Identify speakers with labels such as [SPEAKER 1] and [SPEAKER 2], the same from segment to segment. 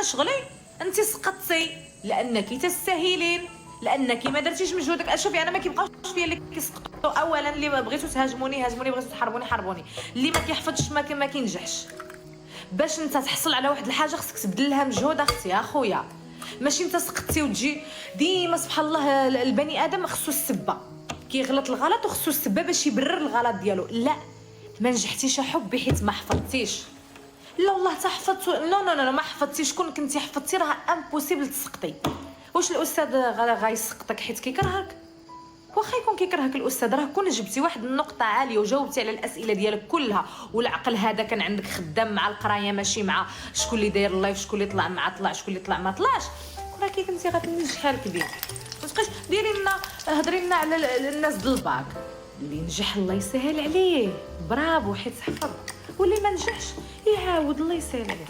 [SPEAKER 1] انا شغلي. انت سقطتي لانك تستاهلين، لانك ما درتيش مجهودك. شوفي انا ما كيبقاوش فيا اللي كيسقطوا. اولا اللي بغيتو تهاجموني هاجموني، بغيتو تحاربوني حاربوني. اللي ما كيحفظش ما كينجحش. باش انت تحصل على واحد الحاجه خصك تبذل لها مجهود اختي يا خويا. ماشي انت سقطتي وتجي ديما سبحان الله. البني ادم خصو السبه، كيغلط الغلط وخصو السبه باش يبرر الغلط ديالو. لا ما نجحتيش حبي حيت ما حفظتيش. لا والله تا حفظت. نو نو نو ما حفظتيش. كون كنتي حفظتي راه امبوسيبل تسقطي. واش الاستاذ غيسقطك حيت كيكرهك؟ واخا يكون كيكرهك الاستاذ، راه كون جبتي واحد النقطه عاليه وجاوبتي على الاسئله ديالك كلها، والعقل هذا كان عندك خدام مع القرايه ماشي مع شكون اللي داير اللايف، شكون اللي طلع مع طلع، شكون اللي طلع ما طلعش، راه كي كنتي غتنجحي الكبير. ما تبقايش ديري لنا هضري لنا على الناس د الباك. اللي نجح الله يسهل عليه برافو حيت حفظ، واللي ما نجحش يعاود الله يسهل عليه.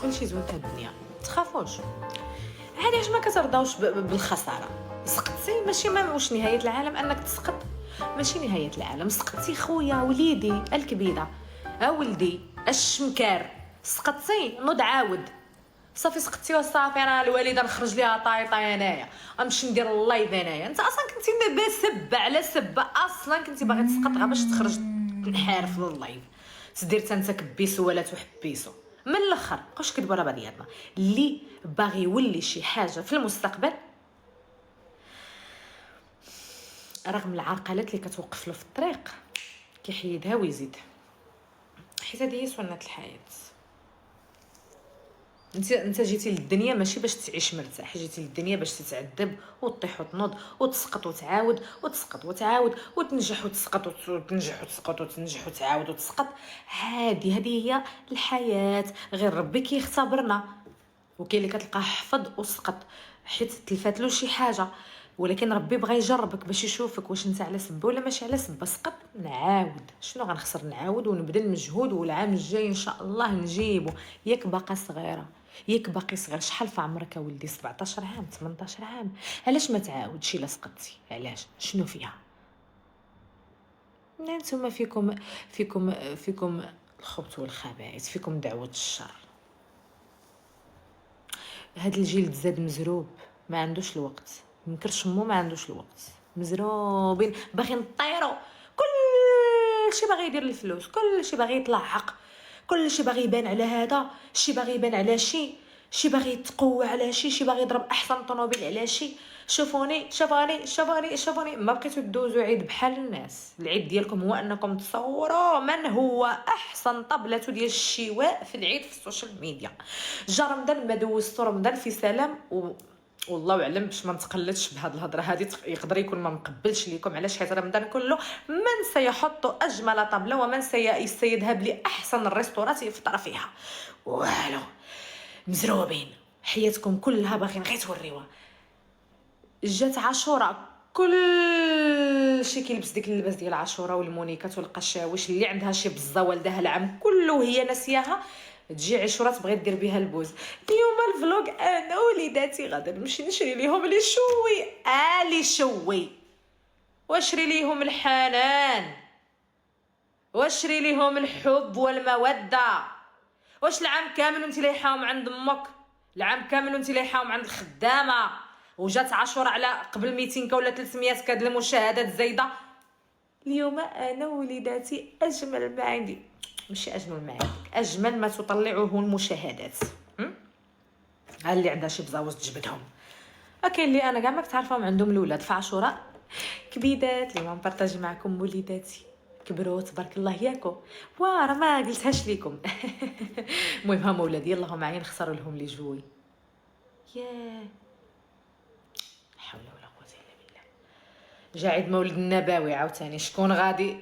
[SPEAKER 1] كلشي زوين في الدنيا تخافوش. عادي علاش ما كترضاوش بالخساره. سقطتي ماشي واش نهايه العالم انك تسقط، ماشي نهايه العالم. سقطتي خويا وليدي الكبيده ولدي الشمكار، سقطتي نوض عاود. صافي سقطتي وصافي انا الوالده نخرج ليها طايطه انايا نمشي ندير اللايف انايا. انت اصلا كنتي سبه على سبه، اصلا كنتي باغي تسقط غير باش تخرج تنحارف لللايف، تدير حتى انت كبيسو ولا تحبيسو. من الاخر بقاوش كدبوا على بعضياتنا. اللي باغي يولي شي حاجه في المستقبل رغم العرقلات اللي كتوقف له في الطريق كيحيدها ويزيد، حيت هذه هي سنه الحياه. انت جيتي للدنيا ماشي باش تعيش مرتاح، جيتي للدنيا باش تتعذب وتطيح وتنوض وتسقط وتعاود وتسقط وتعاود وتنجح وتسقط وتنجح وتسقط وتنجح وتعاود وتسقط. هذه هي الحياه. غير ربي كيختبرنا. وكاين اللي كتلقاه حفظ وسقط حيت تلفات له شي حاجه، ولكن ربي بغى يجربك باش يشوفك واش انت على سبه ولا ماشي على سبه. سقط نعاود، شنو غنخسر؟ نعاود ونبذل مجهود، والعام الجاي ان شاء الله نجيبو. ياك باقا صغيره، ياك باقي صغير. شحال في عمرك ولدي؟ 17 عام 18 عام. علاش ما تعاودش الا سقطتي؟ علاش؟ شنو فيها؟ انتم فيكم الخبث والخبائث، فيكم دعوه الشر. هاد الجيل تزاد مزروب، ما عندوش الوقت. منكرش مو ما عندوش الوقت، مزروبين باغيين نطيروا. كل شي باغي يدير الفلوس، كل شي باغي يتلعق، كل شي باغي يبان على هذا، شي باغي يبان على شي باغي يتقوى على شي باغي يضرب احسن طوموبيل على شي. شوفوني شوفوني شوفوني شوفوني. ما بقيتو دوزو عيد بحال الناس. العيد ديالكم هو انكم تصوروا من هو احسن طبلة ديال الشواء في العيد في السوشيال ميديا. جا رمضان ما دوزتو رمضان في سلام والله اعلم باش ما نتقلدش بهاد الهضره هذه. يقدر يكون ما مقبلش ليكم. علاش؟ حيت رمضان كله من سيحط اجمل طبله ومن سيذهب لاحسن الريستورات يفطر فيها. والو مزروبين حياتكم كلها باغيين غير توريوها. جات عاشوراء كل شي كيلبس ديك اللباس ديال عاشوراء والمونيكات والقشاوش اللي عندها شي بزه والدها العام كله وهي ناسياها. تجي عاشوراء تبغي دير بها البوز. اليوم الفلوق انا وليداتي غادا نمشي نشري ليهم لي شوي لي شوي، واشري ليهم الحنان، واشري ليهم الحب والموده. واش العام كامل وانت لايحاهم عند امك؟ العام كامل وانت لايحاهم عند الخدامه، وجات عاشوراء على قبل 200 ولا 300 كاد المشاهدات زايده. اليوم انا وليداتي اجمل ما عندي. ماشي اجمل ما عندك، اجمل ما تطلعه المشاهدات. ها اللي عندها شي بزاوز تجبدهم. كاين اللي انا كاع ما كتعرفهم عندهم الاولاد في عاشوراء كبيدات. اليوم نبارطاجي معكم وليداتي كبروا تبارك الله ياكو. راه ما قلتهاش ليكم. المهم هما ولادي اللهم عين خسروا لهم لي جوي. ياه حول ولا قوه الا بالله. جا عيد مولد النبوي عاوتاني. شكون غادي